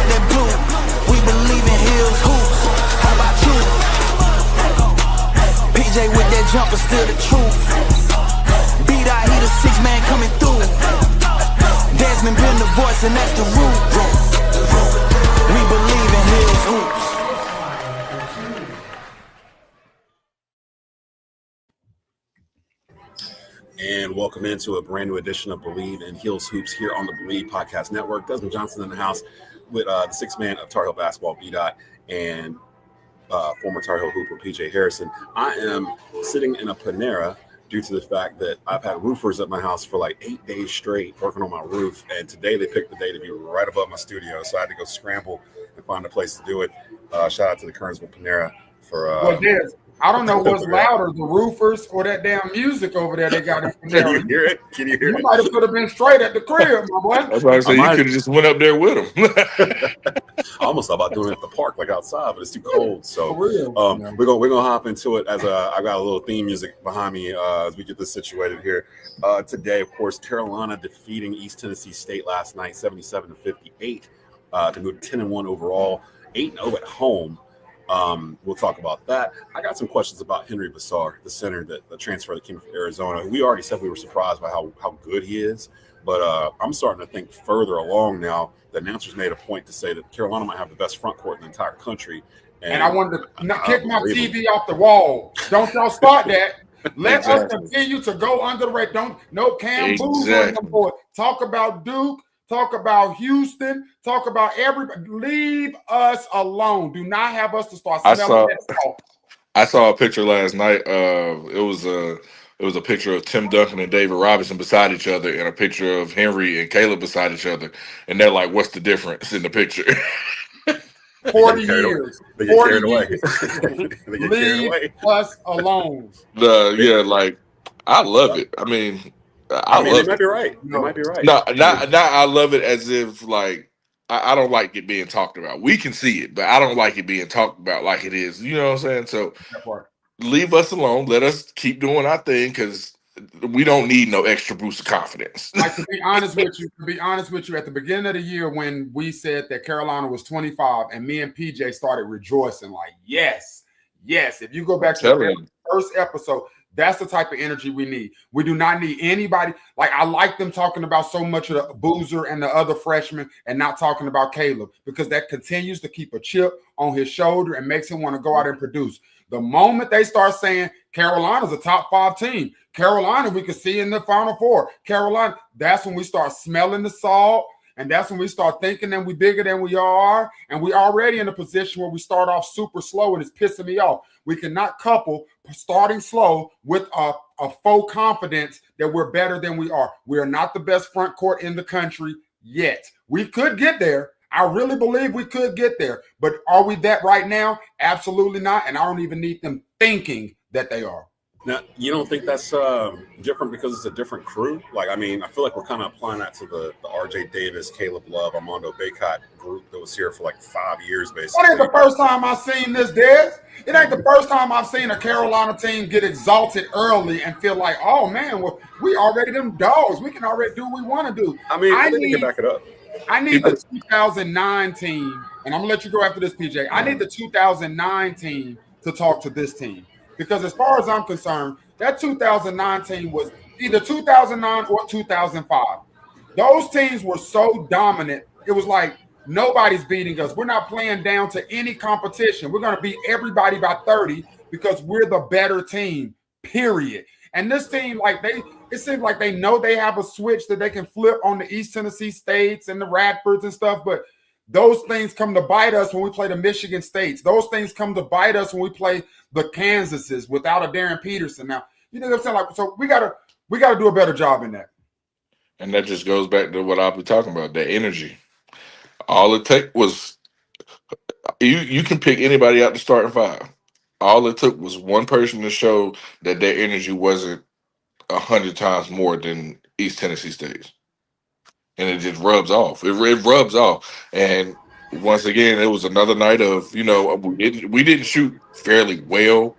that blue. We Bleav in Hills hoops. How about you? PJ with that jumper, still the truth. Daht, he the 6-man coming through. Desmond been the voice, and that's the root. We Bleav in Hills hoops. And welcome into a brand new edition of Bleav in Heels Hoops here on the Bleav Podcast Network. Desmond Johnson in the house with the 6-man of Tar Heel basketball, Daht, and former Tar Heel hooper PJ Hairston. I am sitting in a Panera due to the fact that I've had roofers at my house for like 8 days straight working on my roof, and today they picked the day to be right above my studio, so I had to go scramble and find a place to do it. Shout out to the Kernsville Panera for well, Des, I don't know what's louder, the roofers or that damn music over there they got in Panera. Can you hear it? Can you hear it? You might have could have been straight at the crib, my boy. That's why I said you could have just went up there with them. I almost thought about doing it at the park, like outside, but it's too cold. So we're gonna hop into it as I got a little theme music behind me as we get this situated here. Today, of course, Carolina defeating East Tennessee State last night, 77-58, to move to 10-1 overall, 8-0 at home. We'll talk about that. I got some questions about Henry Vassar, the center, the transfer that came from Arizona. We already said we were surprised by how good he is, but I'm starting to think further along now. The announcers made a point to say that Carolina might have the best front court in the entire country. And I wanted to kick my TV off the wall. Don't y'all start that. Let us continue to go under the radar. No Cam Booth on the board. Talk about Duke. Talk about Houston. Talk about everybody. Leave us alone. Do not have us to start smelling that salt. I saw a picture last night. It was a picture of Tim Duncan and David Robinson beside each other, and a picture of Henry and Caleb beside each other. And they're like, "What's the difference in the picture?" 40 years. They get carried away. Leave us alone. Like I love it. I mean, they might be right. They might be right. No, not I love it as if like I don't like it being talked about. We can see it, but I don't like it being talked about like it is. You know what I'm saying? So leave us alone. Let us keep doing our thing because we don't need no extra boost of confidence. Like to be honest with you, at the beginning of the year when we said that Carolina was 25, and me and PJ started rejoicing, like yes. If you go back to the first episode. That's the type of energy we need. We do not need anybody. Like, I like them talking about so much of the Boozer and the other freshmen and not talking about Caleb, because that continues to keep a chip on his shoulder and makes him want to go out and produce. The moment they start saying Carolina's a top 5 team, Carolina we could see in the Final Four, Carolina, that's when we start smelling the salt. And that's when we start thinking that we're bigger than we are. And we're already in a position where we start off super slow, and it's pissing me off. We cannot couple starting slow with a faux confidence that we're better than we are. We are not the best front court in the country yet. We could get there. I really Bleav we could get there. But are we that right now? Absolutely not. And I don't even need them thinking that they are. Now, you don't think that's different because it's a different crew? Like, I mean, I feel like we're kind of applying that to the RJ Davis, Caleb Love, Armando Bacot group that was here for like 5 years, basically. It ain't the first time I've seen this, Des. It ain't the first time I've seen a Carolina team get exalted early and feel like, oh, man, well, we already them dogs. We can already do what we want to do. I mean, I think you can back it up. I need the 2009 team, and I'm going to let you go after this, PJ. I need the 2009 team to talk to this team. Because as far as I'm concerned, that 2009 team was either 2009 or 2005. Those teams were so dominant. It was like nobody's beating us. We're not playing down to any competition. We're going to beat everybody by 30 because we're the better team, period. And this team, it seems like they know they have a switch that they can flip on the East Tennessee States and the Radfords and stuff, but those things come to bite us when we play the Michigan States. Those things come to bite us when we play the Kansases without a Darren Peterson. Now, you know what I'm saying? Like, so we gotta do a better job in that. And that just goes back to what I'll be talking about, the energy. All it took was you can pick anybody out the starting 5. All it took was one person to show that their energy wasn't 100 times more than East Tennessee State's. And it just rubs off. It rubs off. And once again, it was another night of, we didn't shoot fairly well.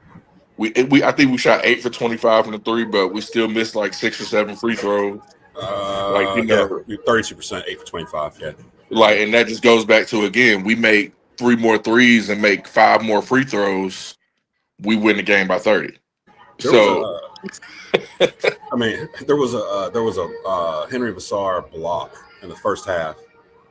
I think we shot 8 for 25 from the 3, but we still missed like 6 or 7 free throws. 32%, 8 for 25. Yeah. Like, and that just goes back to, again, we make 3 more threes and make 5 more free throws, we win the game by 30. There was there was a Henry Vassar block in the first half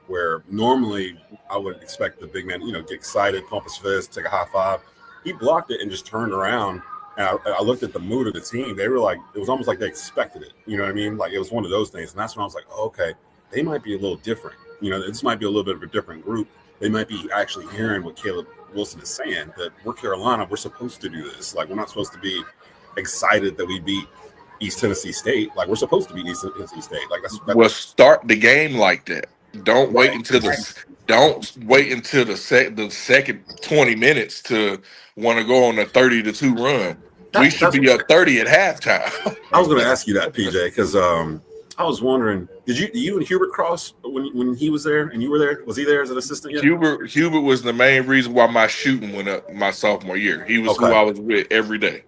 where normally I would expect the big man, get excited, pump his fist, take a high five. He blocked it and just turned around. And I looked at the mood of the team. They were like, it was almost like they expected it. You know what I mean? Like, it was one of those things. And that's when I was like, oh, okay, they might be a little different. This might be a little bit of a different group. They might be actually hearing what Caleb Wilson is saying, that we're Carolina, we're supposed to do this. Like, we're not supposed to be excited that we beat East Tennessee State. Like, we're supposed to beat East Tennessee State. Like, that's we'll start the game like that. Don't wait until the second 20 minutes to want to go on a 30-2 run. We should be up 30 at halftime. I was going to ask you that, PJ, because I was wondering, did you and Hubert cross when he was there and you were there? Was he there as an assistant yet? Hubert was the main reason why my shooting went up my sophomore year. He was who I was with every day.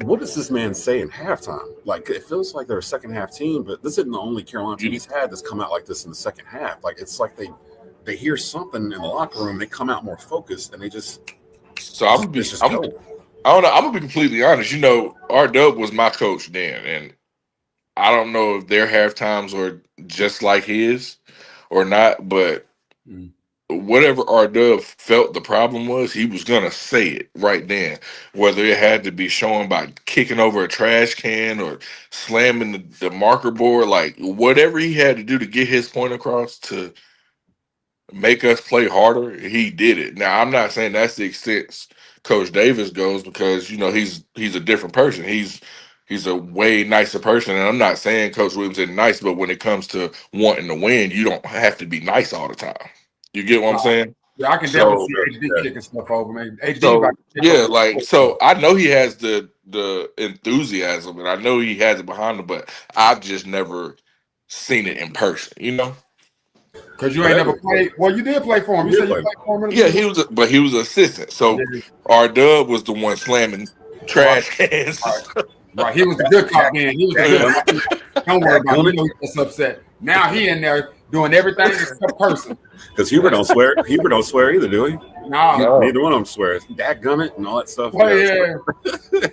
What does this man say in halftime? Like, it feels like they're a second half team, but this isn't the only Carolina team he's had that's come out like this in the second half. Like, it's like they hear something in the locker room, they come out more focused, and they just. So I don't know. I'm gonna be completely honest. R-Dub was my coach then, and I don't know if their half times were just like his or not, but whatever R-Dub felt the problem was, he was going to say it right then, whether it had to be shown by kicking over a trash can or slamming the marker board, like whatever he had to do to get his point across to make us play harder, he did it. Now, I'm not saying that's the extent Coach Davis goes, because, he's a different person. He's a way nicer person, and I'm not saying Coach Williams isn't nice, but when it comes to wanting to win, you don't have to be nice all the time. You get what I'm saying? Yeah, I can definitely see HD kicking stuff over, man. So I know he has the enthusiasm, and I know he has it behind him, but I've just never seen it in person, Because you ain't never played. Well, you did play for him. You said you played for him. Yeah, he was an assistant. So R-Dub was the one slamming trash cans. Right, he was the good cop man. He was the good. Don't worry about it. He was upset. Now he in there doing everything except person. Because Hubert don't swear. Hubert don't swear either, do he? No. Neither one of them swears. Dadgummit and all that stuff. Oh, yeah.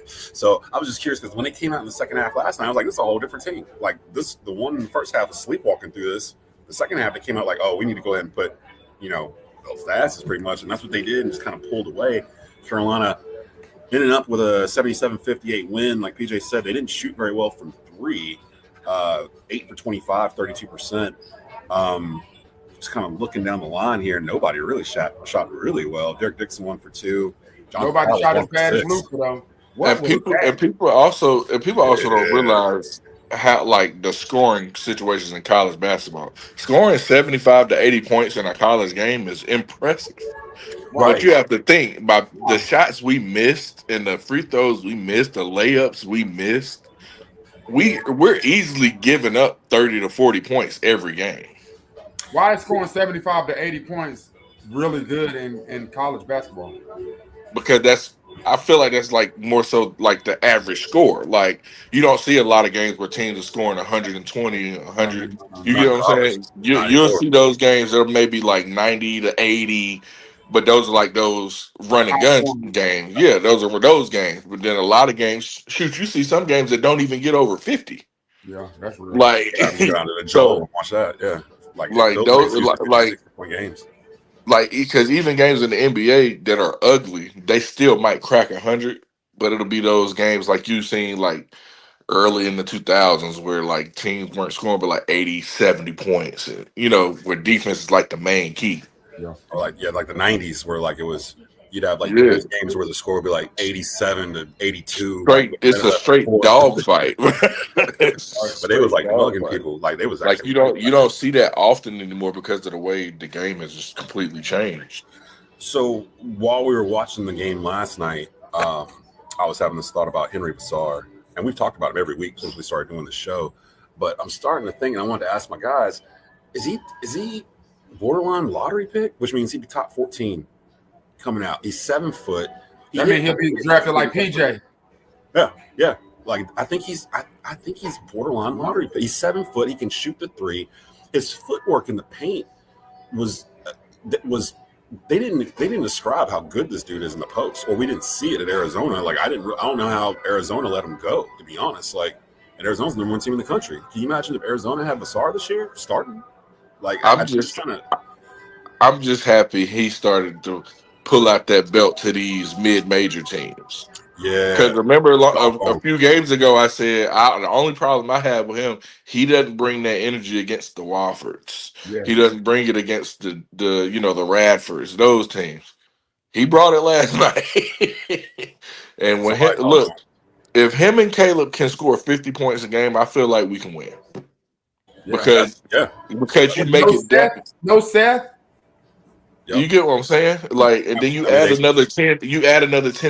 So I was just curious, because when they came out in the second half last night, I was like, this is a whole different team. Like, the one in the first half was sleepwalking through this. The second half, they came out like, oh, we need to go ahead and put, those asses pretty much. And that's what they did, and just kind of pulled away. Carolina ended up with a 77-58 win. Like PJ said, they didn't shoot very well from three. 8 for 25, 32%. Just kind of looking down the line here, nobody really shot really well. Derek Dixon 1 for 2. Nobody shot as bad as Luka, though. And people also don't realize how, like, the scoring situations in college basketball. Scoring 75 to 80 points in a college game is impressive. Right. But you have to think about the shots we missed and the free throws we missed, the layups we missed. We're easily giving up 30 to 40 points every game. Why is scoring 75 to 80 points really good in college basketball? Because I feel like that's like more so like the average score. Like, you don't see a lot of games where teams are scoring 120, 100. You get what I'm saying? You'll see those games that are maybe like 90 to 80, but those are like those run and gun games. Yeah, those are those games. But then a lot of games, you see some games that don't even get over 50. Yeah, that's real. Like, so watch that. Yeah, like those games. Like, because even games in the NBA that are ugly, they still might crack 100, but it'll be those games like you've seen like early in the 2000s where like teams weren't scoring but like 80, 70 points, and, where defense is like the main key. Yeah, or like the 90s where like it was, you'd have like those games where the score would be like 87 to 82. It's a straight dog fight. But they was like mugging people. Like they was like you don't see that often anymore because of the way the game has just completely changed. So while we were watching the game last night, I was having this thought about Henry Vassar, and we've talked about him every week since we started doing the show. But I'm starting to think, and I wanted to ask my guys, is he borderline lottery pick, which means he'd be top 14 coming out? He's 7 foot. He'll be drafted like PJ. Yeah. Like I think he's borderline lottery pick. He's 7 foot. He can shoot the three. His footwork in the paint was they didn't describe how good this dude is in the post, or we didn't see it at Arizona. Like I don't know how Arizona let him go, to be honest. Like, and Arizona's the number one team in the country. Can you imagine if Arizona had Vassar this year starting? Like I'm just happy he started to pull out that belt to these mid-major teams. Yeah, because remember a few games ago I said the only problem I have with him, he doesn't bring that energy against the Woffords. Yeah. He doesn't bring it against the the Radfords, those teams. He brought it last night. And when if him and Caleb can score 50 points a game, I feel like we can win. Yeah. Because you make no Seth. Yep. You get what I'm saying? Like, and then you add another 10,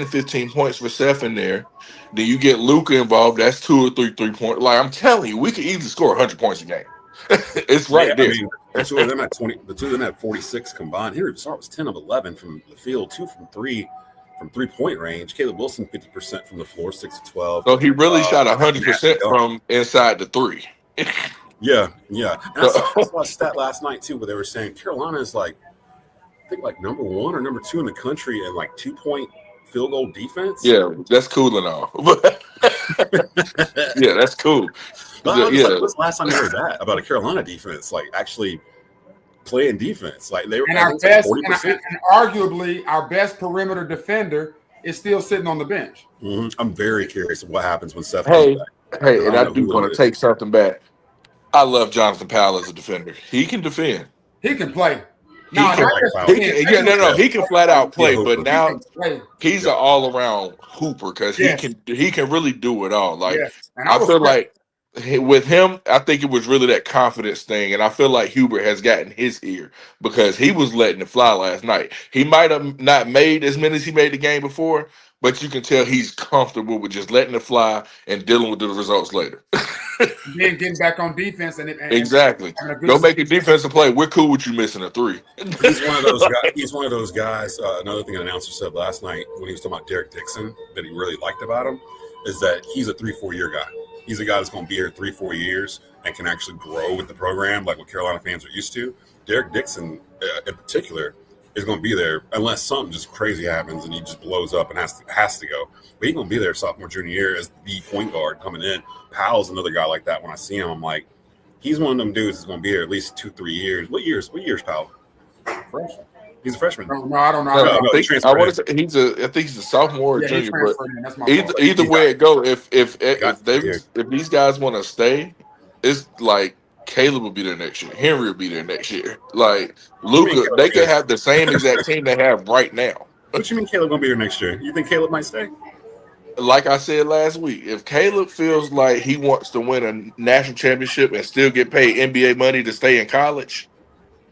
15 points for Seth in there. Then you get Luka involved. That's 2 or 3 3-point. Like, I'm telling you, we could easily score 100 points a game. It's right there. I mean, the two of them at 20. The two of them at 46 combined. Henry Vassar was 10 of 11 from the field, 2 from 3-point range. Caleb Wilson 50% from the floor, 6 of 12. So he really shot 100% from inside the 3. Yeah. And I saw a stat last night too, where they were saying Carolina is like, I think like number 1 or number 2 in the country in like 2-point field goal defense. Yeah, that's cool and all. Yeah, that's cool. But when's the last time you heard that about a Carolina defense? Like actually playing defense. Like they were and our best, and arguably our best perimeter defender is still sitting on the bench. Mm-hmm. I'm very curious of what happens when Seth comes back. Hey, and I do want to take something back. I love Jonathan Powell as a defender. He can defend. He can play. He can flat out play, but now he's an all around hooper because he can really do it all. Like I feel like with him, I think it was really that confidence thing, and I feel like Hubert has gotten his ear because he was letting it fly last night. He might have not made as many as he made the game before, but you can tell he's comfortable with just letting it fly and dealing with the results later. Then getting back on defense and exactly. Don't make a defensive play. We're cool with you missing a 3. He's one of those guys. He's one of those guys. Another thing an announcer said last night when he was talking about Derek Dixon that he really liked about him is that he's a 3-4 year guy. He's a guy that's going to be here 3-4 years and can actually grow with the program like what Carolina fans are used to. Derek Dixon, in particular, is going to be there unless something just crazy happens and he just blows up and has to go. But he's going to be there sophomore, junior year as the point guard coming in. Powell's another guy like that. When I see him, I'm like, he's one of them dudes that's going to be here at least 2-3 years. What year's Powell? Freshman. He's a freshman. No, I don't know. I think he's a sophomore or junior. But either way it go, if these guys want to stay, it's like Caleb will be there next year. Henry will be there next year. Like Luka, they can have the same exact team they have right now. What you mean Caleb gonna be here next year? You think Caleb might stay? Like I said last week, if Caleb feels like he wants to win a national championship and still get paid NBA money to stay in college,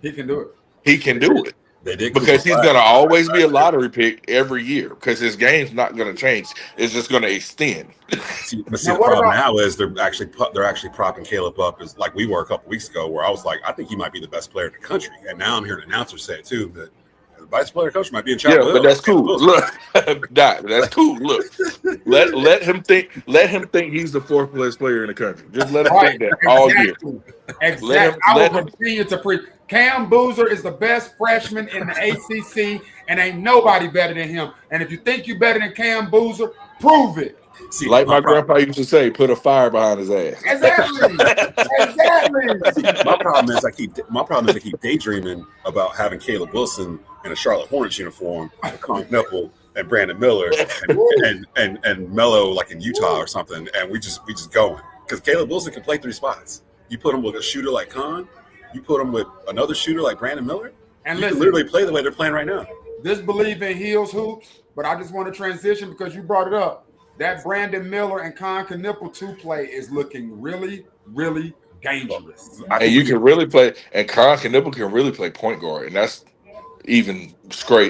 he can do it. He can do it. They did because he's going to always be a lottery pick every year because his game's not going to change. It's just going to extend. The problem now is they're actually propping Caleb up as like we were a couple weeks ago, where I was like, I think he might be the best player in the country, and now I'm hearing an announcer say it too that the best player in the country might be in Chapel Hill. But that's cool. Look, that's cool. Look, let him think. Let him think he's the 4th best player in the country. Just let him think that all year. Exactly. I will continue to preach. Cam Boozer is the best freshman in the ACC, and ain't nobody better than him. And if you think you're better than Cam Boozer, prove it. See, like my grandpa used to say, put a fire behind his ass. Exactly. My problem is I keep daydreaming about having Caleb Wilson in a Charlotte Hornets uniform, Con Knuckle, and Brandon Miller, and Melo like in Utah or something, and we just going because Caleb Wilson can play 3 spots. You put him with a shooter like Con. You put them with another shooter like Brandon Miller, and you can literally play the way they're playing right now. This Bleav in Heels hoops, but I just want to transition because you brought it up. That Brandon Miller and Con Knuckle 2 play is looking really, really dangerous. And you can really play, and Con Knuckle can really play point guard, and that's even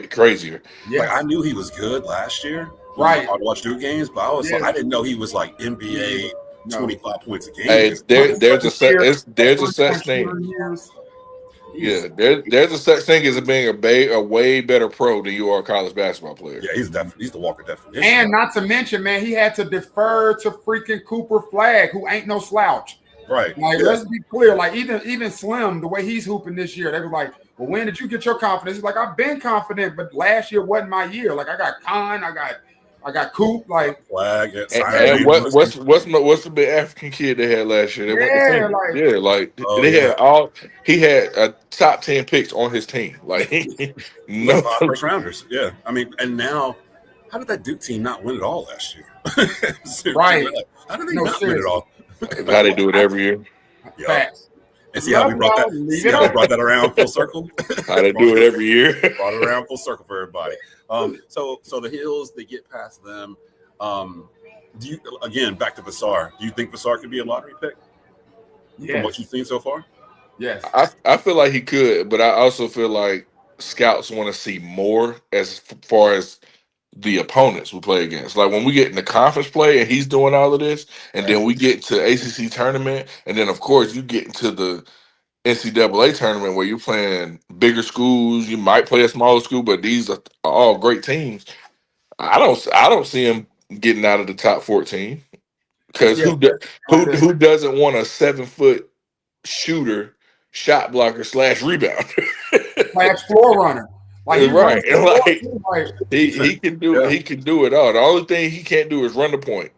crazier. Yeah, like, I knew he was good last year. Right, I watched Duke games, but I didn't know he was like NBA. 25 points a game. Hey, there's a such thing. Yeah, there's a such thing as being a way better pro than you are a college basketball player. Yeah, he's the walker definition. And not to mention, man, he had to defer to freaking Cooper Flagg, who ain't no slouch. Right. Like, let's be clear. Like, even Slim, the way he's hooping this year, they were like, well, when did you get your confidence? He's like, I've been confident, but last year wasn't my year. Like I got Khan, I got Coop, like Flag. And what's the big African kid they had last year? They had he had a top 10 picks on his team. Like no first rounders. Yeah. I mean, and now how did that Duke team not win it all last year? Right. How did they not win it all? How they do it every year. Facts. And see how we brought that around full circle? How they do it every year. Brought it around full circle for everybody. So the Hills, they get past them. Do you, again, back to Vassar, do you think Vassar could be a lottery pick? From what you've seen so far? Yes. I feel like he could, but I also feel like scouts want to see more as far as the opponents we play against. Like when we get in the conference play and he's doing all of this, and then we get to ACC tournament, and then of course you get into the NCAA tournament where you're playing bigger schools. You might play a smaller school, but these are all great teams. I don't see him getting out of the top 14 because who doesn't want a 7-foot shooter, shot blocker / rebounder, / floor runner? Like right, and he can do he can do it all. The only thing he can't do is run the point.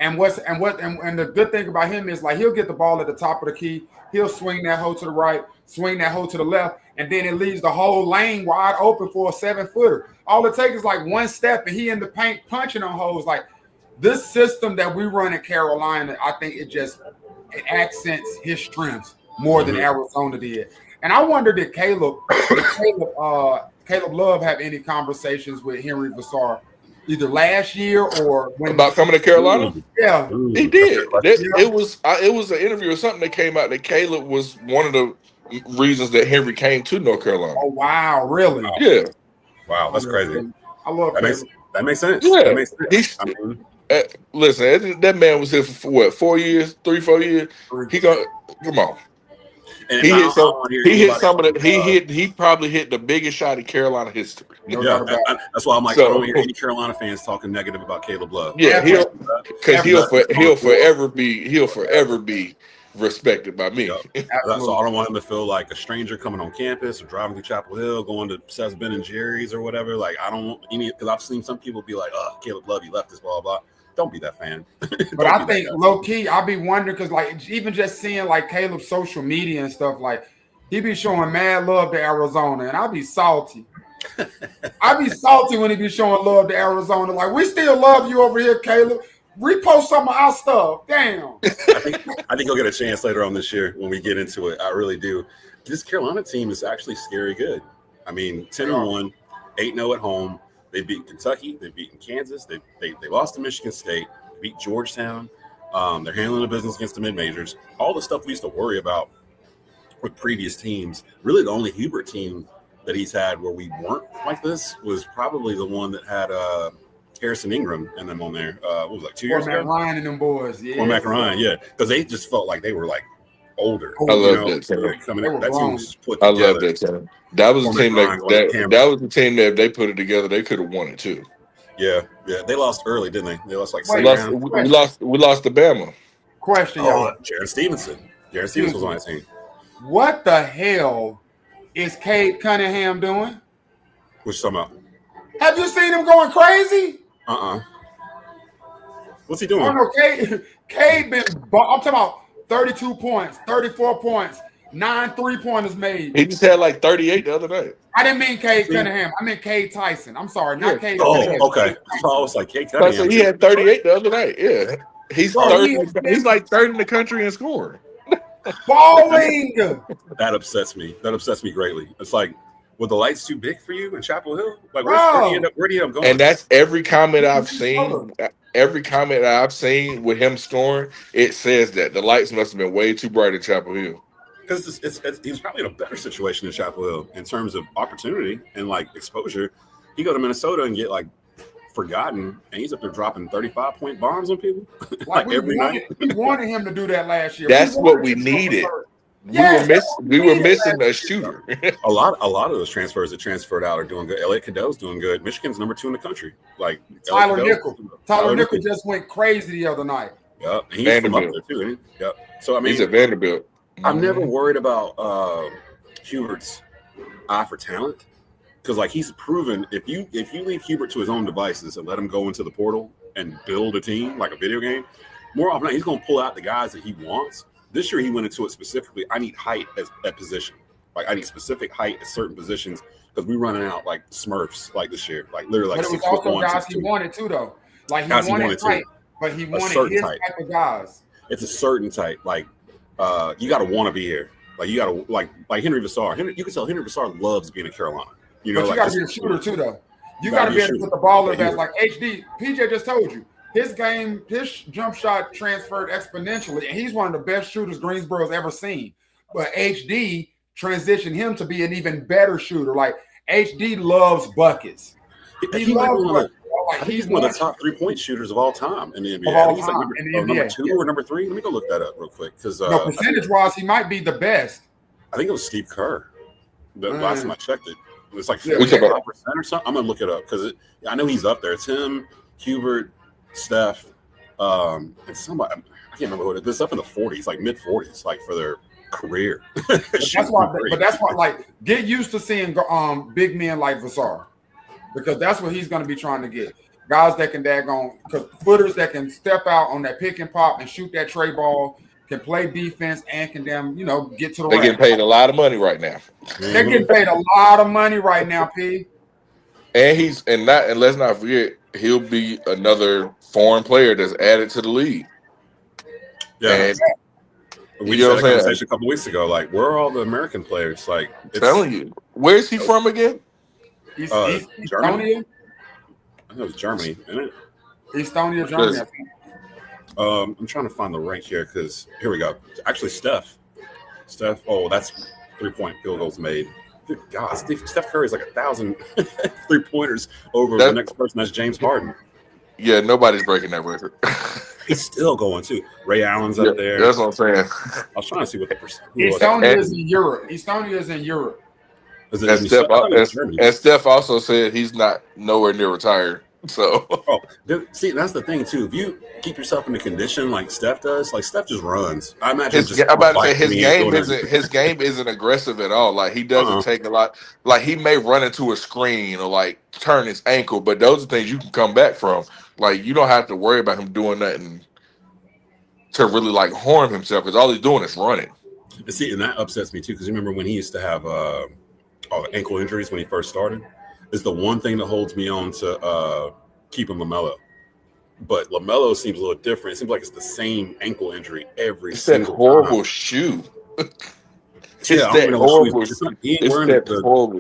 And the good thing about him is like he'll get the ball at the top of the key. He'll swing that hoe to the right, swing that hoe to the left, and then it leaves the whole lane wide open for a 7-footer. All it takes is like one step, and he in the paint punching on hoes. Like this system that we run at Carolina, I think it accents his strengths more than Arizona did. And I wonder did Caleb Love have any conversations with Henry Vassar either last year or when about coming to Carolina? Yeah, he did. It was an interview or something that came out that Caleb was one of the reasons that Henry came to North Carolina. Oh wow, really? Yeah. Wow, that's crazy. I love that. Makes sense. Yeah. That makes sense. Listen, that man was here for what, 4 years, 3-4 years. He come on. And he probably hit the biggest shot in Carolina history. That's why I'm like, I don't hear any Carolina fans talking negative about Caleb Love. Yeah, he'll forever be respected by me. So I don't want him to feel like a stranger coming on campus or driving through Chapel Hill, going to Seth's Ben and Jerry's or whatever. Like I don't want any, because I've seen some people be like, "Oh, Caleb Love, he left us, blah blah." Don't be that fan. But I think low key, I'll be wondering because like even just seeing like Caleb's social media and stuff, like he be showing mad love to Arizona, and I'll be salty. I be salty when he be showing love to Arizona. Like we still love you over here, Caleb. Repost some of our stuff. Damn. I think he'll get a chance later on this year when we get into it. I really do. This Carolina team is actually scary good. I mean, 10-1, 8-0 at home. They beat Kentucky. They've beaten Kansas. They lost to Michigan State. They beat Georgetown. They're handling the business against the mid-majors. All the stuff we used to worry about with previous teams. Really, the only Hubert team that he's had where we weren't like this was probably the one that had Hairston Ingram and them on there. What was it, like 2 years ago? Ryan and them boys. Yeah. Mac Ryan, yeah. Because they just felt like they were like older. I love that team. That team was just put together. I love that team. That was the team that was the team that if they put it together, they could have won it too. Yeah. They lost early, didn't they? They lost like we lost to Bama. Question, y'all. Jared Stevenson. Jared Stevenson was on that team. What the hell is Cade Cunningham doing? What you talking about? Have you seen him going crazy? What's he doing? I don't know. Cade been. I'm talking about 32 points, 34 points. 9 3-pointers made. He just had like 38 the other night. I didn't mean Cade Cunningham. I meant Cade Tyson. I'm sorry, not Cade. Oh, okay. So I was like Cade Cunningham. He had 38 the other night. Yeah, he's like third in the country in scoring. Balling. That upsets me. That upsets me greatly. It's like, were the lights too big for you in Chapel Hill? Like, where do you end up going? And that's every comment I've seen. Every comment I've seen with him scoring, it says that the lights must have been way too bright in Chapel Hill. Because he's probably in a better situation in Chapel Hill in terms of opportunity and like exposure. He go to Minnesota and get like forgotten, and he's up there dropping 35-point bombs on people like every night. We wanted him to do that last year. That's what we needed. We were missing a shooter. a lot of those transfers that transferred out are doing good. Elliot Cadeau's doing good. Michigan's number 2 in the country. Like Tyler Nickel just went crazy the other night. Yep, and he's from up there too. Isn't he? Yep. So I mean, he's at Vanderbilt. I'm never worried about Hubert's eye for talent. Because like he's proven, if you leave Hubert to his own devices and let him go into the portal and build a team like a video game, more often than not, he's going to pull out the guys that he wants. This year he went into it specifically. I need height at position. Like I need specific height at certain positions because we're running out like Smurfs like this year. Like literally like but it was also guys he wanted too though. Like he wanted height, but he wanted his type of guys. It's a certain type. Like you got to want to be here. Like you got to like Henry Vassar. You can tell Henry Vassar loves being in Carolina. You know, but you got to be a shooter too, though. You got to be able to put the ball in the basket. Like HD, PJ just told you, his jump shot transferred exponentially, and he's one of the best shooters Greensboro's ever seen. But HD transitioned him to be an even better shooter. Like HD loves buckets. He's one of the top 3-point shooters of all time in the NBA. I think he's like number 2 or number 3. Let me go look that up real quick. Because percentage-wise, he might be the best. I think it was Steve Kerr. The last time I checked it. It's like 45% or something. I'm gonna look it up because I know he's up there. It's him, Hubert, Steph, and somebody. I can't remember who it is. It's up in the 40s, like mid 40s, like for their career. That's why. Like, get used to seeing big men like Vassar, because that's what he's gonna be trying to get. Guys that can because footers that can step out on that pick and pop and shoot that tray ball. Can play defense and can get to the. They get paid a lot of money right now. They're getting paid a lot of money right now, P. And let's not forget, he'll be another foreign player that's added to the league. Yeah, and we had a conversation a couple weeks ago. Like, where are all the American players? Like, I'm telling you, where's he from again? Estonia. I know it's Germany, isn't it? Estonia, Germany. I think. I'm trying to find the rank here because here we go. Actually, Steph. Oh, that's 3-point field goals made. Good God, Steph Curry is like 1,000 3-pointers over the next person. That's James Harden. Yeah, nobody's breaking that record. He's still going too. Ray Allen's up there. That's what I'm saying. I was trying to see what the percent. Estonia is in Europe. Estonia is in Europe. And Steph also said he's not nowhere near retired. So, see, that's the thing too. If you keep yourself in the condition like Steph does, like Steph just runs. I imagine his game isn't aggressive at all. Like he doesn't take a lot. Like he may run into a screen or like turn his ankle, but those are things you can come back from. Like you don't have to worry about him doing nothing to really like harm himself because all he's doing is running. See, and that upsets me too because you remember when he used to have all the ankle injuries when he first started. Is the one thing that holds me on to keeping LaMelo. But LaMelo seems a little different. It seems like it's the same ankle injury every single horrible shoe. It's that horrible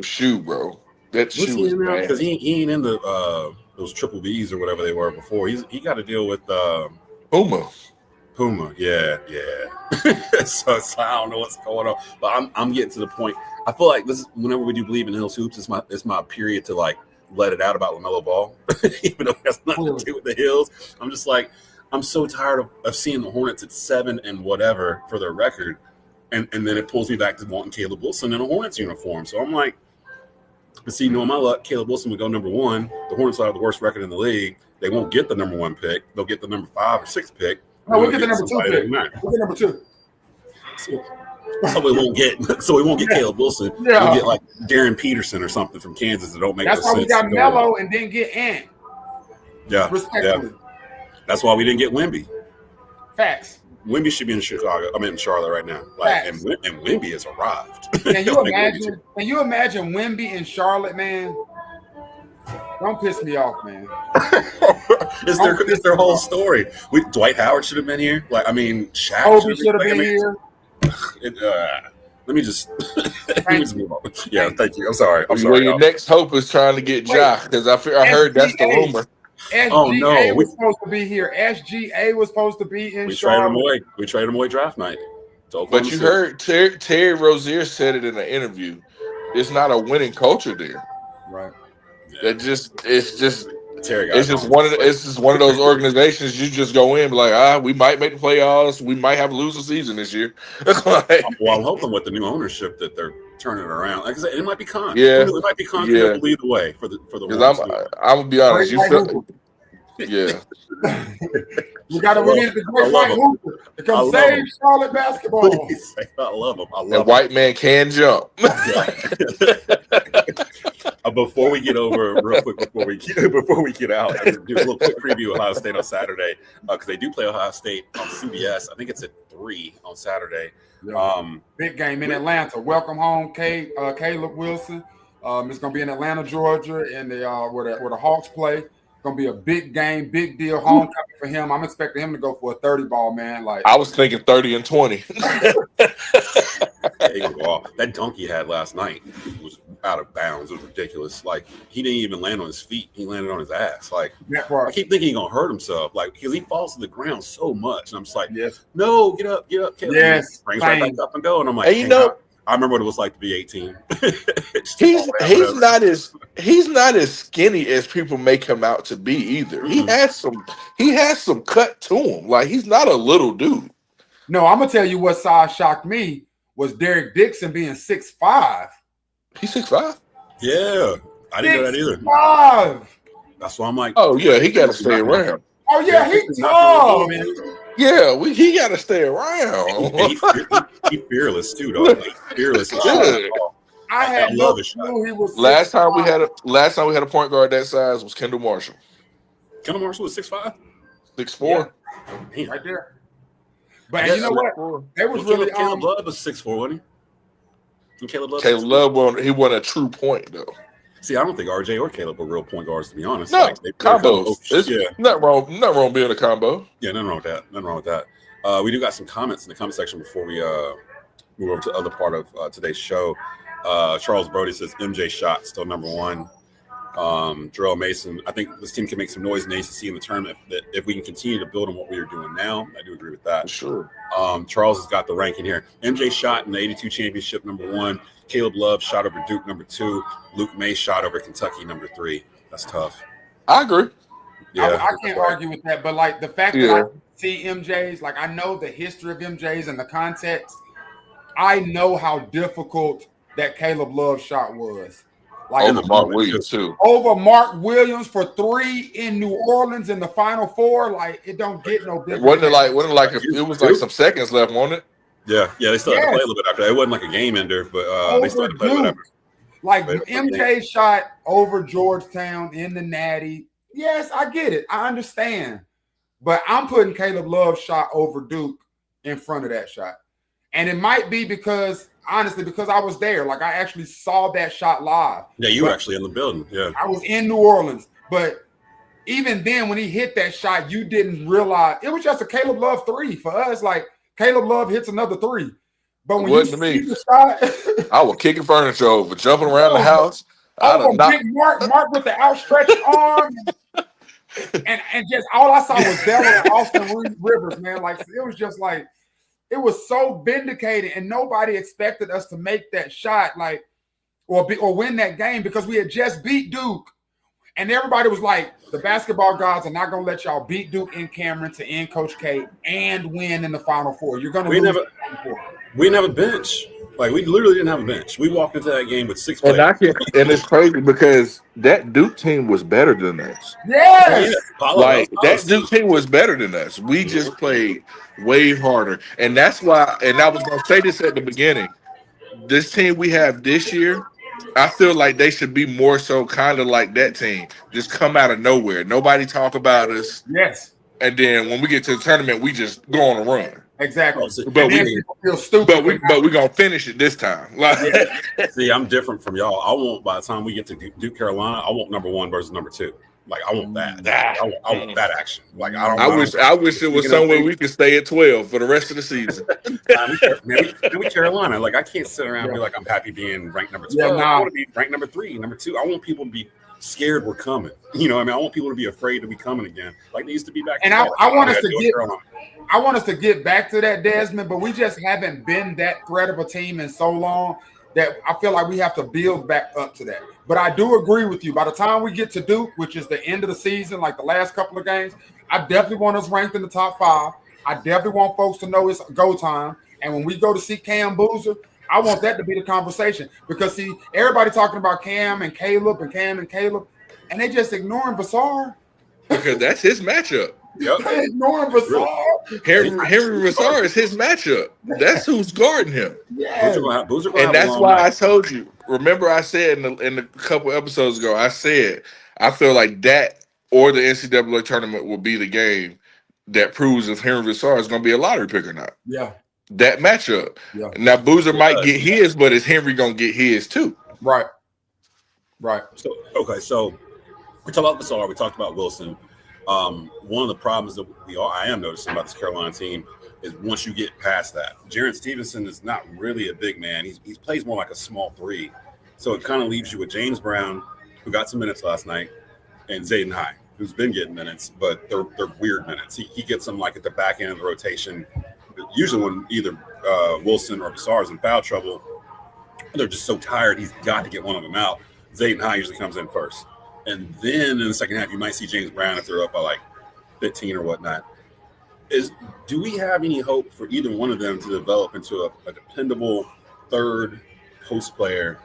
shoe, bro. That shoe is bad. Because he ain't in the those triple Bs or whatever they were before. He got to deal with Puma, yeah. so I don't know what's going on, but I'm getting to the point. I feel like this is whenever we do Bleav in Hills Hoops, it's my period to like let it out about LaMelo Ball, even though it has nothing to do with the Hills. I'm just like I'm so tired of seeing the Hornets at 7 and whatever for their record, and then it pulls me back to wanting Caleb Wilson in a Hornets uniform. So I'm like, but see, knowing my luck, Caleb Wilson would go number 1. The Hornets will have the worst record in the league. They won't get the number 1 pick. They'll get the number 5 or 6 pick. No, we'll get the number 2 pick. We'll get number 2. So we won't get Caleb Wilson. Yeah. We'll get like Darren Peterson or something from Kansas that don't make no sense. That's why we got Melo and didn't get Ant. Yeah. Respectfully. That's why we didn't get Wemby. Facts. Wemby should be in Charlotte right now. Like, and Wemby has arrived. Can you imagine? Can you imagine Wemby in Charlotte, man? Don't piss me off, man. It's their whole story. Dwight Howard should have been here. Like, I mean, Shaq Kobe should have been here. Let me just move on. Yeah, thank you. I'm sorry. Your next hope is trying to get Ja because I heard that's the rumor. SGA was supposed to be here. SGA was supposed to be in Charlotte. We traded him away draft night. But you heard Terry Rozier said it in an interview. It's not a winning culture there. Right. It's just one of those organizations you just go in like, we might make the playoffs, we might have a losing season this year. Well, I'm hoping with the new ownership that they're turning it around. Like I said, it might be Con. Yeah, it might be Con to lead the way for the. I'm gonna be honest, Yeah. We needed the great Mike Hooper to come save Charlotte basketball. I love him. I love And white man can jump. Before we get over, real quick, before we get out, I do a little quick preview of Ohio State on Saturday because they do play Ohio State on CBS. I think it's at 3 on Saturday. Big game in Atlanta. Welcome home, Caleb Wilson. It's going to be in Atlanta, Georgia, and where the Hawks play. It's going to be a big game, big deal, homecoming for him. I'm expecting him to go for a 30 ball, man. Like I was thinking 30 and 20. That dunk he had last night was out of bounds. It was ridiculous. Like he didn't even land on his feet; he landed on his ass. Like I keep thinking he's gonna hurt himself, like because he falls to the ground so much. And I'm just like, no, get up, Caleb. Yes, brings right back up and go. And I'm like, I remember what it was like to be 18. he's not as skinny as people make him out to be either. Mm-hmm. He has some cut to him. Like he's not a little dude. No, I'm gonna tell you what size shocked me was Derek Dixon being 6'5". He's 6'5". Yeah, I didn't know that either. 6'5". That's why I'm like, oh yeah, he got to stay around. Oh yeah, he's tall. Yeah, he got to stay around. He's fearless too, though. Like, fearless. I had no clue he was. Last time we had a point guard that size was Kendall Marshall. Kendall Marshall was 6'5", 6'4". Yeah. Right there. But you know what? They was really Caleb Love was 6'4", wasn't he? And Caleb Love won a true point though. See, I don't think RJ or Caleb are real point guards, to be honest. No, like, combos. Nothing wrong being a combo. Yeah, nothing wrong with that. We do got some comments in the comment section before we move over to the other part of today's show. Charles Brody says MJ shot still number 1. Jarrell Mason, I think this team can make some noise in the ACC in the tournament if we can continue to build on what we are doing now. I do agree with that. Sure. Charles has got the ranking here. MJ shot in the 82 championship number 1. Caleb Love shot over Duke number 2. Luke May shot over Kentucky number 3. That's tough. I agree. Yeah, I can't argue with that. But like the fact that I see MJ's, like I know the history of MJ's and the context. I know how difficult that Caleb Love shot was. Like over Mark Williams too. Over Mark Williams for 3 in New Orleans in the Final Four. Like it don't get no different. Wasn't it was like some seconds left, wasn't it? Yeah, they still had to play a little bit after that. It wasn't like a game ender, but they still had to play whatever. Like MJ shot over Georgetown in the Natty. Yes, I get it. I understand. But I'm putting Caleb Love's shot over Duke in front of that shot. And it might be because I was there. Like I actually saw that shot live. Yeah, you were actually in the building. Yeah. I was in New Orleans. But even then, when he hit that shot, you didn't realize it was just a Caleb Love 3 for us. Like Caleb Love hits another 3. But when you see the shot, I was kicking furniture over, jumping around the house. Big Mark with the outstretched arm. And just all I saw was Della and Austin Rivers, man. Like it was just like it was so vindicated, and nobody expected us to make that shot, like or win that game because we had just beat Duke, and everybody was like, "The basketball gods are not going to let y'all beat Duke in Cameron to end Coach K and win in the Final Four. You're going to lose." We didn't have a bench. Like we literally didn't have a bench. We walked into that game with 6 players. And it's crazy because that Duke team was better than us. Yes. Like that Duke team was better than us. We just played way harder. And that's why, and I was gonna say this at the beginning. This team we have this year, I feel like they should be more so kind of like that team. Just come out of nowhere. Nobody talk about us. Yes. And then when we get to the tournament, we just go on a run. Exactly. But feel stupid. But we're gonna finish it this time. Like, see, I'm different from y'all. I want by the time we get to Duke, Carolina, I want number 1 versus number 2. Like I want that. I want that action. Like I wish it was somewhere we could stay at 12 for the rest of the season. maybe Carolina. Like I can't sit around and be like I'm happy being ranked number 12. I want to be ranked number 3, number 2. I want people to be scared we're coming. You know what I mean? I want people to be afraid to be coming again. Like they used to be back. And I want us to get back to that, Desmond, but we just haven't been that threat of a team in so long that I feel like we have to build back up to that. But I do agree with you. By the time we get to Duke, which is the end of the season, like the last couple of games, I definitely want us ranked in the top 5. I definitely want folks to know it's go time. And when we go to see Cam Boozer, I want that to be the conversation. Because, see, everybody talking about Cam and Caleb, and they just ignoring Vassar. because that's his matchup. Yep. They ignoring Vassar. Henry Vassar is his matchup. That's who's guarding him. Yeah. And that's why I told you. Remember, I said in the couple episodes ago, I said I feel like that or the NCAA tournament will be the game that proves if Henry Vassar is going to be a lottery pick or not. Yeah. That matchup. Yeah. Now Boozer might get his, but is Henry going to get his too? Right. So we talked about Vassar. We talked about Wilson. One of the problems that I am noticing about this Carolina team is once you get past that, Jaren Stevenson is not really a big man. He plays more like a small 3. So it kind of leaves you with James Brown, who got some minutes last night, and Zayden High, who's been getting minutes, but they're weird minutes. He gets them like at the back end of the rotation. Usually when either Wilson or Vassar is in foul trouble, they're just so tired he's got to get one of them out. Zayden High usually comes in first. And then in the second half, you might see James Brown if they're up by like 15 or whatnot. Do we have any hope for either one of them to develop into a dependable third post player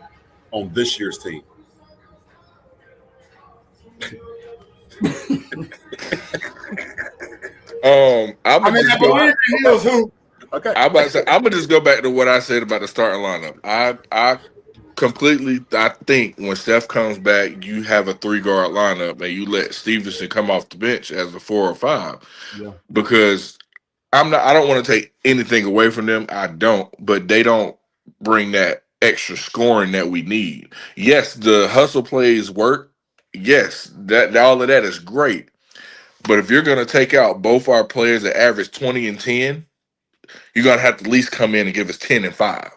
on this year's team? I'm gonna just go back to what I said about the starting lineup. I think when Steph comes back, you have a 3-guard lineup and you let Stevenson come off the bench as a 4 or 5. Yeah. Because I don't want to take anything away from them. I don't, but they don't bring that extra scoring that we need. Yes, the hustle plays work. Yes, that all of that is great. But if you're going to take out both our players that average 20 and 10, you're going to have to at least come in and give us 10 and 5.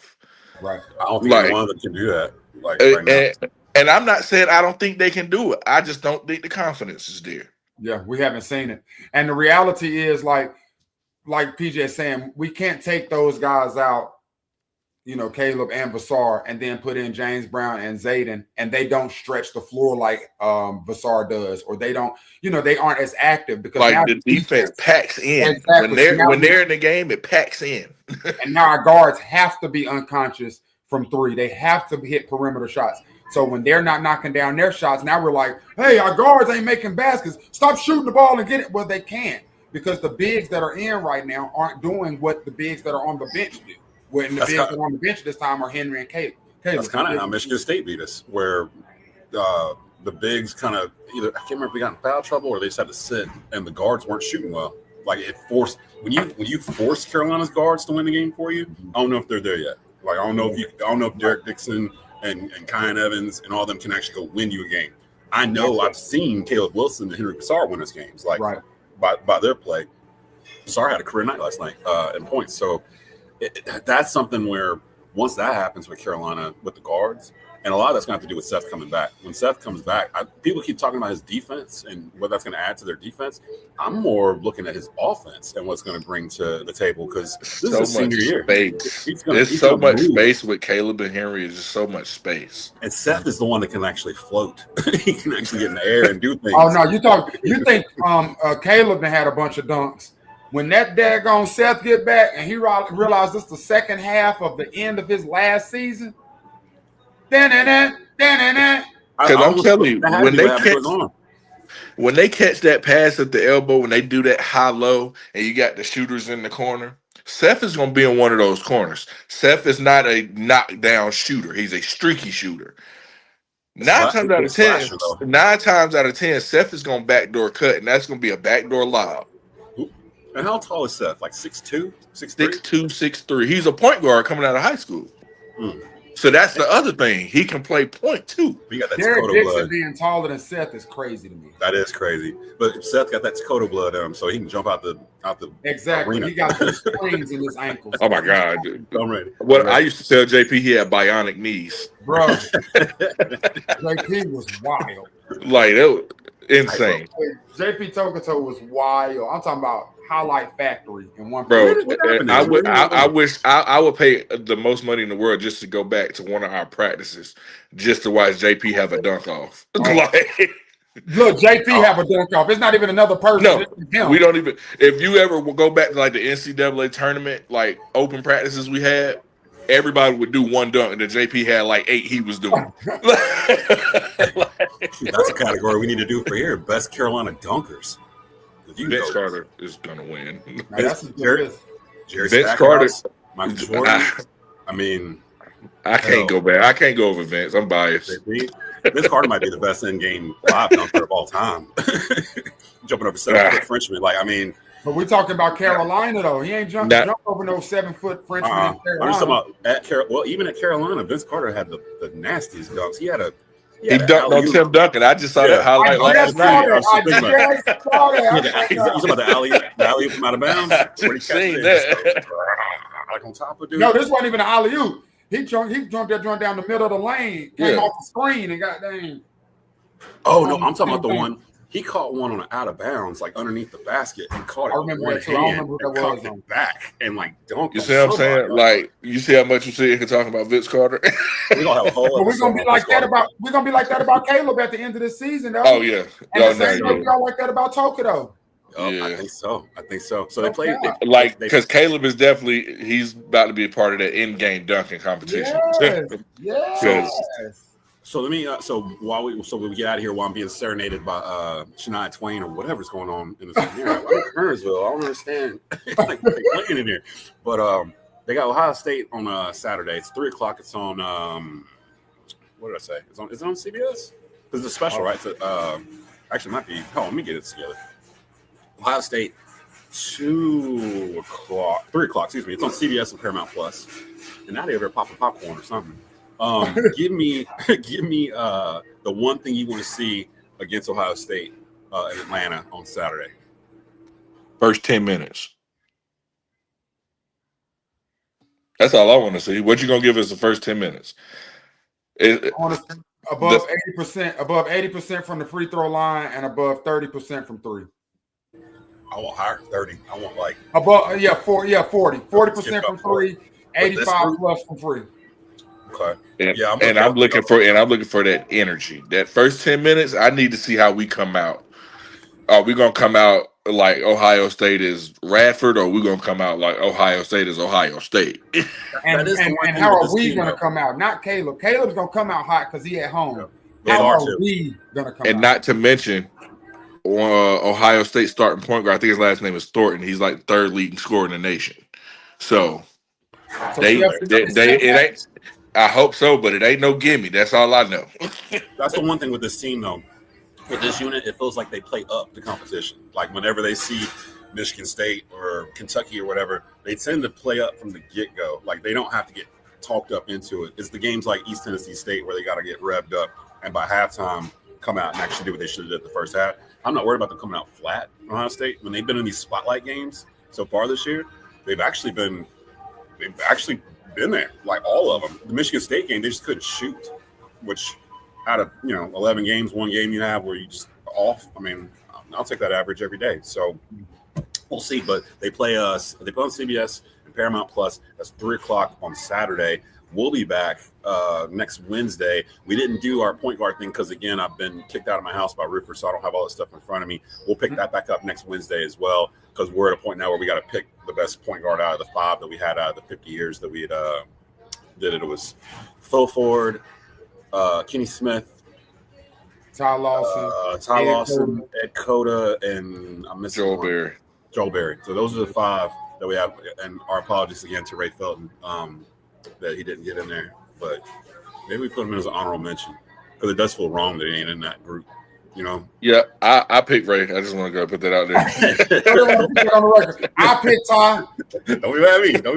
Right. I don't think one of them can do that. Right now. And I'm not saying I don't think they can do it. I just don't think the confidence is there. Yeah, we haven't seen it. And the reality is, like PJ is saying, we can't take those guys out, Caleb and Vassar, and then put in James Brown and Zayden, and they don't stretch the floor like Vassar does, or they don't, they aren't as active because like the defense packs in. Exactly. When they're in the game, it packs in. And now our guards have to be unconscious from 3. They have to hit perimeter shots. So when they're not knocking down their shots, now we're like, hey, our guards ain't making baskets. Stop shooting the ball and get it. Well, they can't, because the bigs that are in right now aren't doing what the bigs that are on the bench do. When the bigs that are on the bench this time are Henry and Caleb. That's kind of how Michigan State beat us, where the bigs kind of either, I can't remember if we got in foul trouble or they just had to sit, and the guards weren't shooting well. Like it forced when you force Carolina's guards to win the game for you. I don't know if they're there yet. Like I don't know if Derek Dixon and Kyan Evans and all of them can actually go win you a game. I know I've seen Caleb Wilson and Henry Vassar win us games, like by their play. Vassar had a career night last night in points. So that's something where once that happens with Carolina with the guards, and a lot of that's going to have to do with Seth coming back. When Seth comes back, people keep talking about his defense and what that's going to add to their defense. I'm more looking at his offense and what's going to bring to the table, because this is his senior year. There's so much space with Caleb and Henry. There's just so much space. And Seth is the one that can actually float. He can actually get in the air and do things. Oh, no, you think Caleb had a bunch of dunks. When that daggone Seth get back and he realized this is the second half of the end of his last season, because I'm telling you, when they catch that pass at the elbow, when they do that high-low, and you got the shooters in the corner, Seth is going to be in one of those corners. Seth is not a knockdown shooter; he's a streaky shooter. 9 times out of 10, Seth is going to backdoor cut, and that's going to be a backdoor lob. And how tall is Seth? Like 6'2", 6'2", 6'3". He's a point guard coming out of high school. So that's the other thing. He can play point too. Derek Dixon being taller than Seth is crazy to me. That is crazy. But Seth got that Dakota blood in him, so he can jump out the exactly. arena. He got the springs in his ankles. Oh my God, dude. I'm ready. I used to tell JP he had bionic knees. Bro, JP was wild. Like it was insane. JP Tokoto was wild. I'm talking about highlight factory in one. Bro, I wish I would pay the most money in the world just to go back to one of our practices just to watch JP have a dunk off. Look, JP have a dunk off. It's not even another person. No, we don't even. If you ever go back to like the NCAA tournament, like open practices we had, everybody would do one dunk, and the JP had like 8 he was doing. That's a category we need to do for here. Best Carolina dunkers. Vince Carter is gonna win. Jerry Vince Carter, Michael Jordan. I mean, I can't go back. I can't go over Vince. I'm biased. Vince Carter might be the best in-game 5 dunker of all time. Jumping over 7-foot Frenchman. Like, I mean. But we're talking about Carolina, though. He ain't jump over no 7-foot Frenchman in Carolina. I'm just talking about even at Carolina, Vince Carter had the nastiest dunks. He dunked on Tim Duncan. I just saw that highlight last night. You talking about the alley-oop from out of bounds? Seen that. Like on top of dude. No, this wasn't even an alley-oop. He jumped that joint down the middle of the lane, came off the screen, and got dang. Oh no, I'm talking about the one. He caught one on an out of bounds, like underneath the basket, and caught it. I remember that too. I don't remember what that was. It back and like dunked. You see what I'm saying? Like, you see how much you see talking about Vince Carter. We're gonna have a whole. We're gonna be like that about Caleb at the end of the season, though. Oh yeah, and the same way we all like that about Toka, though. Oh, yeah. I think so. So they played because Caleb is definitely he's about to be a part of that in-game dunking competition. Yes. So let me. So we get out of here while I'm being serenaded by Shania Twain or whatever's going on in this here. I'm in Kernersville. I don't understand like what they're playing in here. But they got Ohio State on Saturday. It's 3:00. It's on what did I say? Is it on CBS? Because it's a special, right? So, actually, it might be. Oh, let me get it together. Ohio State, 3 o'clock. Excuse me. It's on CBS and Paramount Plus. And now they're over popping popcorn or something. Give me the one thing you want to see against Ohio State in Atlanta on Saturday. First 10 minutes. That's all I want to see. What you gonna give us the first 10 minutes? Above 80% from the free throw line and above 30% from 3. I want higher 30. I want like above 40% from 3, 85 plus from 3. Okay. I'm looking for that energy. That first 10 minutes, I need to see how we come out. Are we gonna come out like Ohio State is Radford, or are we gonna come out like Ohio State is Ohio State? and how are we gonna come out? Not Caleb. Caleb's gonna come out hot because he at home. Yeah. How are we gonna come out? And not to mention Ohio State starting point guard. I think his last name is Thornton. He's like 3rd leading scorer in the nation. So it ain't. I hope so, but it ain't no gimme. That's all I know. That's the one thing with this team, though. With this unit, it feels like they play up the competition. Like whenever they see Michigan State or Kentucky or whatever, they tend to play up from the get-go. Like they don't have to get talked up into it. It's the games like East Tennessee State where they got to get revved up and by halftime come out and actually do what they should have did the first half. I'm not worried about them coming out flat on Ohio State. When they've been in these spotlight games so far this year, they've actually been there, like all of them. The Michigan State game, they just couldn't shoot, which out of 11 games, one game you have where you just off. I mean, I'll take that average every day. So we'll see. But they play us. They play on CBS and Paramount Plus. That's 3:00 on Saturday. We'll be back next Wednesday. We didn't do our point guard thing because, again, I've been kicked out of my house by roofers, so I don't have all that stuff in front of me. We'll pick that back up next Wednesday as well because we're at a point now where we got to pick the best point guard out of the 5 that we had out of the 50 years that we had did it. It was Phil Ford, Kenny Smith, Ty Lawson, Ed Cota, and I'm missing Joel Berry. So those are the 5 that we have. And our apologies again to Ray Felton. That he didn't get in there, but maybe we put him as an honorable mention because it does feel wrong that he ain't in that group, Yeah, I picked Ray. I just want to go put that out there. I picked Ty. Don't be mad at me. No,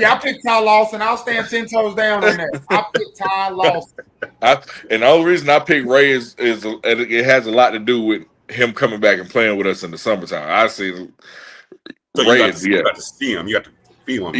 I picked Ty Lawson. I'll stand 10 toes down on that. I picked Ty Lawson. And the only reason I picked Ray is it has a lot to do with him coming back and playing with us in the summertime. I see. So Ray you got to see him. You got to feel him.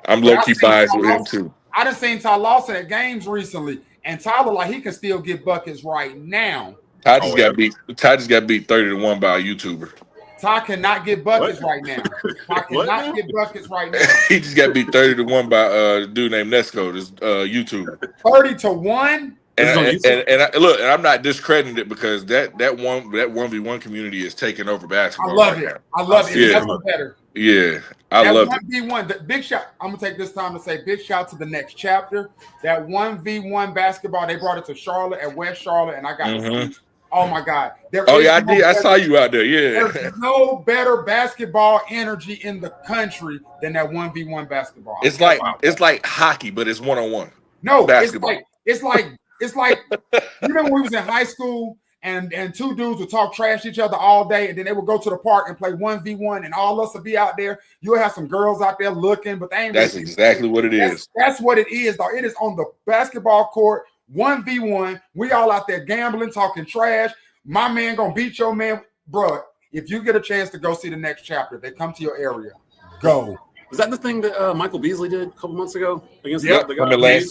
I'm low key biased with him too. I done seen Ty Lawson at games recently, and Tyler like he can still get buckets right now. Ty just got beat 30-1 by a YouTuber. Ty cannot get buckets right now. Ty cannot get buckets right now. He just got beat 30-1 by a dude named Nesco, this YouTuber. 30-1. And I'm not discrediting it because that 1v1 community is taking over basketball. I love it. That's better. Yeah, I love it. 1v1, the big shout. I'm gonna take this time to say big shout to the next chapter. That 1v1 basketball, they brought it to Charlotte at West Charlotte, and I got to see. Oh my God! I did. I saw you out there. Yeah. There's no better basketball energy in the country than that 1v1 basketball. It's like hockey, but it's 1-on-1. No, basketball. It's like you know when we was in high school and two dudes would talk trash to each other all day, and then they would go to the park and play 1v1, and all of us would be out there. You'll have some girls out there looking, but they ain't. That's exactly what it is. That's what it is, though. It is on the basketball court. 1v1, we all out there gambling, talking trash. My man gonna beat your man, bro. If you get a chance to go see the next chapter, they come to your area. Go. Was that the thing that Michael Beasley did a couple months ago against the guy?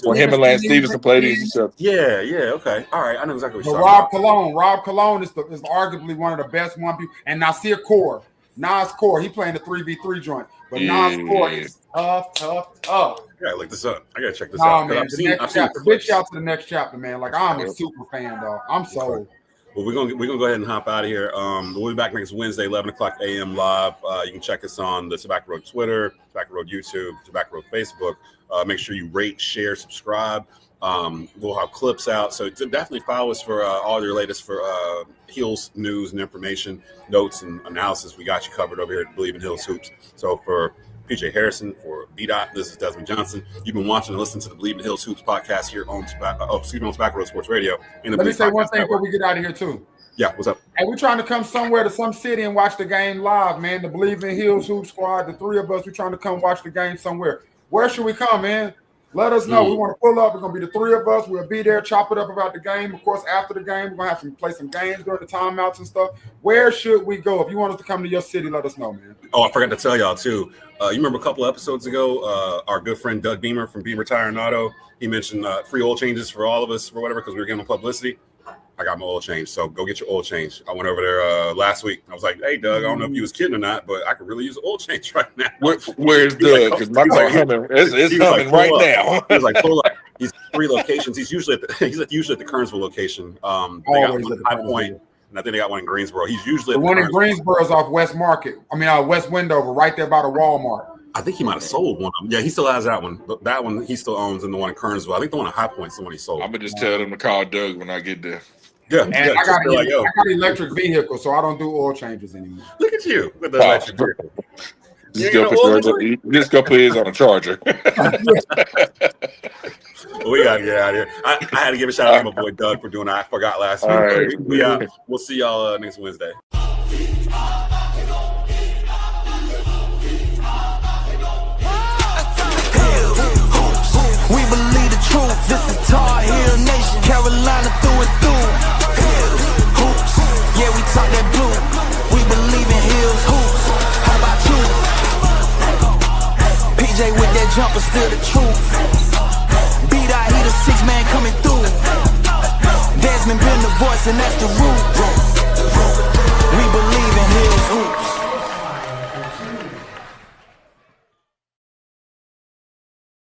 When him and Lance Stevenson played each other. Yeah, okay. All right, I know exactly what you're talking about. Rob Cologne is arguably one of the best 1v1, and Nasir Core. Nas Core, he playing the 3v3 joint. But Nas Core is tough. I gotta look this up. I gotta check this out. Man, I've seen big shout to the next chapter, man. Like, I'm a super fan, dog. I'm sold. Well, we're gonna go ahead and hop out of here. We'll be back next Wednesday, 11 o'clock a.m. live. You can check us on the Tobacco Road Twitter, Tobacco Road YouTube, Tobacco Road Facebook. Make sure you rate, share, subscribe. We'll have clips out, so definitely follow us for all your latest for Heels news and information, notes and analysis. We got you covered over here at Bleav in Heels Hoops. So for PJ Hairston, for Daht, this is Desmond Johnson. You've been watching and listening to the Bleav in Heels Hoops podcast here on Tobacco Road Sports Radio. Let me say one thing before we get out of here too. Yeah, what's up? Hey, we're trying to come somewhere to some city and watch the game live, man. The Bleav in Heels Hoop Squad, the three of us, we're trying to come watch the game somewhere. Where should we come, man? Let us know. We want to pull up. It's going to be the three of us. We'll be there, chop it up about the game. Of course, after the game, we're going to have play some games during the timeouts and stuff. Where should we go? If you want us to come to your city, let us know, man. Oh, I forgot to tell y'all, too. You remember a couple episodes ago, our good friend Doug Beamer from Beamer Tire and Auto, he mentioned free oil changes for all of us for whatever because we were giving him publicity. I got my oil change, so go get your oil change. I went over there last week. I was like, hey, Doug, I don't know if you was kidding or not, but I could really use an oil change right now. Where's Doug? Because my car humming. It's humming right now. He's like, pull up. He's 3 locations. He's usually at the Kernsville location. They got one at High Point, and I think they got one in Greensboro. He's usually the one in Greensboro is off West Market. West Wendover, right there by the Walmart. I think he might have sold one of them. Yeah, he still has that one. But that one he still owns, and the one in Kernsville. I think the one at High Point is the one he sold. I'm gonna just tell them to call Doug when I get there. Yeah, and I got an electric vehicle, so I don't do oil changes anymore. Look at you with the electric vehicle. Just go put his on a charger. We gotta get out of here. I had to give a shout out to my boy Doug for doing that. I forgot last week. Right. We'll see y'all next Wednesday. We believe the truth. This is Daht Hill Nation, Carolina through and through. Hoops, yeah, we talk that blue. We believe in Heels hoops. How about you? PJ with that jumper, still the truth. Daht, he the 6 man coming through. Desmond been the voice, and that's the root.